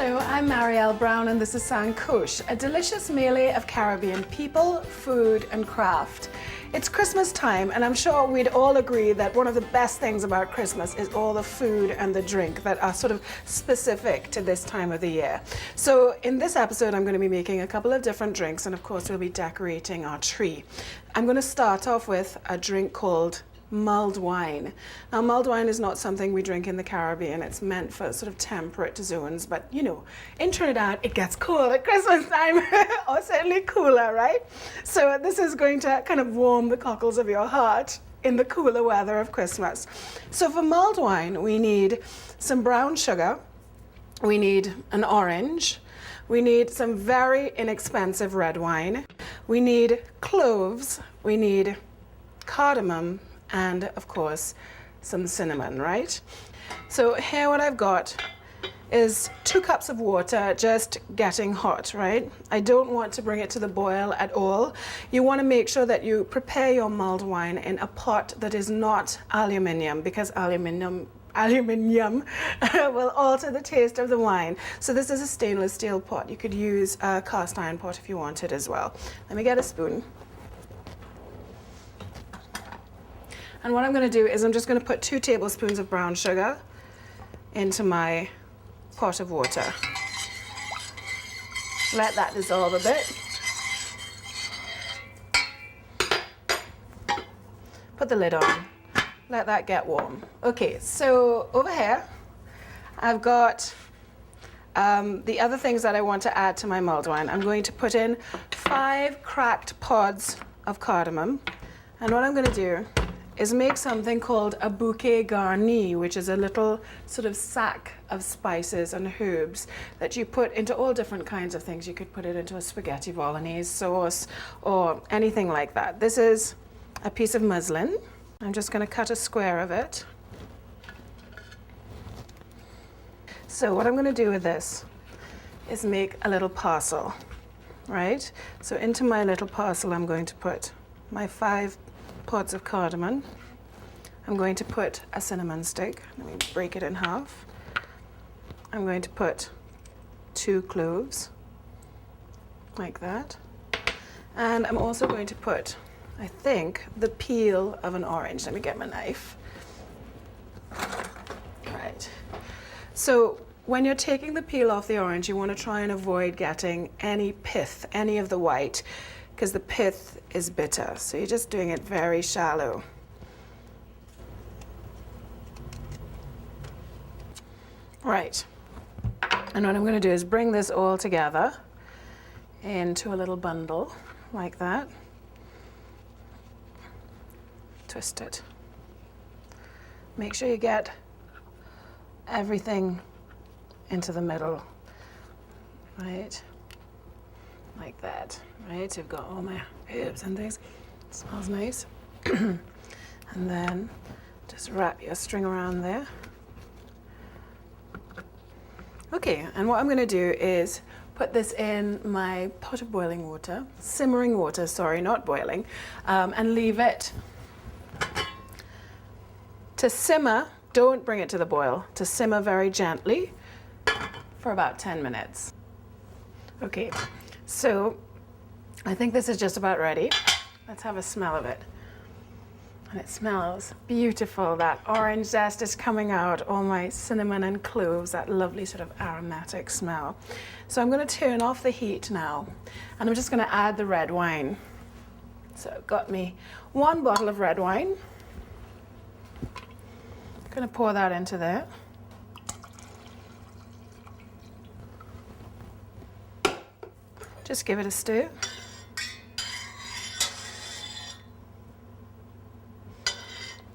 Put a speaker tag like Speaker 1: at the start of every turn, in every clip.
Speaker 1: Hello, I'm Mariel Brown and this is Sancoche, a delicious melee of Caribbean people, food and craft. It's Christmas time and I'm sure we'd all agree that one of the best things about Christmas is all the food and the drink that are sort of specific to this time of the year. So in this episode I'm going to be making a couple of different drinks and of course we'll be decorating our tree. I'm going to start off with a drink called mulled wine. Now, mulled wine is not something we drink in the Caribbean. It's meant for sort of temperate zones, but you know, in Trinidad, it gets cold at Christmas time, or certainly cooler, right? So this is going to kind of warm the cockles of your heart in the cooler weather of Christmas. So for mulled wine, we need some brown sugar, we need an orange, we need some very inexpensive red wine, we need cloves, we need cardamom, and of course some cinnamon, right? So here what I've got is 2 cups of water just getting hot, right? I don't want to bring it to the boil at all. You want to make sure that you prepare your mulled wine in a pot that is not aluminium, because aluminium will alter the taste of the wine. So this is a stainless steel pot. You could use a cast iron pot if you wanted as well. Let me get a spoon. And what I'm going to do is I'm just going to put 2 tablespoons of brown sugar into my pot of water. Let that dissolve a bit. Put the lid on. Let that get warm. Okay, so over here, I've got the other things that I want to add to my mulled wine. I'm going to put in 5 cracked pods of cardamom. And what I'm going to do is make something called a bouquet garni, which is a little sort of sack of spices and herbs that you put into all different kinds of things. You could put it into a spaghetti bolognese sauce or anything like that. This is a piece of muslin. I'm just going to cut a square of it. So what I'm going to do with this is make a little parcel, right? So into my little parcel I'm going to put my 5 pods of cardamom. I'm going to put a cinnamon stick. Let me break it in half. I'm going to put 2 cloves, like that. And I'm also going to put, I think, the peel of an orange. Let me get my knife. Right. So when you're taking the peel off the orange, you want to try and avoid getting any pith, any of the white, because the pith is bitter. So you're just doing it very shallow. Right. And what I'm going to do is bring this all together into a little bundle like that. Twist it. Make sure you get everything into the middle. Right? Like that, right? So you've got all my herbs and things. It smells nice. And then just wrap your string around there. Okay, and what I'm going to do is put this in my pot of boiling water, simmering water, sorry, not boiling, and leave it to simmer. Don't bring it to the boil, to simmer very gently for about 10 minutes. Okay. So I think this is just about ready. Let's have a smell of it. And it smells beautiful. That orange zest is coming out, all my cinnamon and cloves, that lovely sort of aromatic smell. So I'm going to turn off the heat now, and I'm just going to add the red wine. So I've got me 1 bottle of red wine. I'm going to pour that into there. Just give it a stir.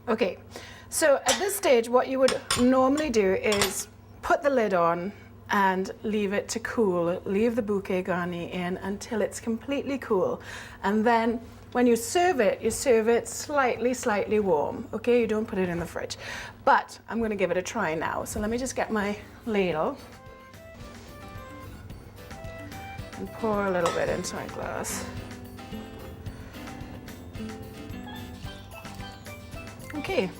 Speaker 1: Okay, so at this stage what you would normally do is put the lid on and leave it to cool. Leave the bouquet garni in until it's completely cool. And then when you serve it slightly warm. Okay, you don't put it in the fridge. But I'm going to give it a try now. So let me just get my ladle and pour a little bit into my glass. Okay,